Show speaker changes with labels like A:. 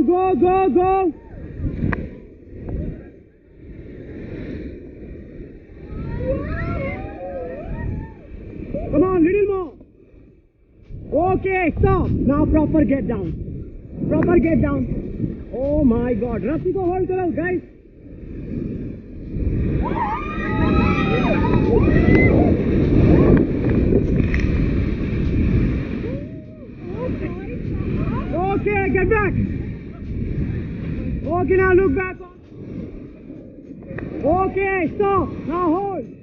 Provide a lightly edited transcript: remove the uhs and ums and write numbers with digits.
A: on, go, go, go. Come on, little more. Okay, stop. Now proper get down. Proper get down. Oh my God. Rafting ko hold karo, guys. Okay, get back. Okay, now look back. Okay, stop. Now hold.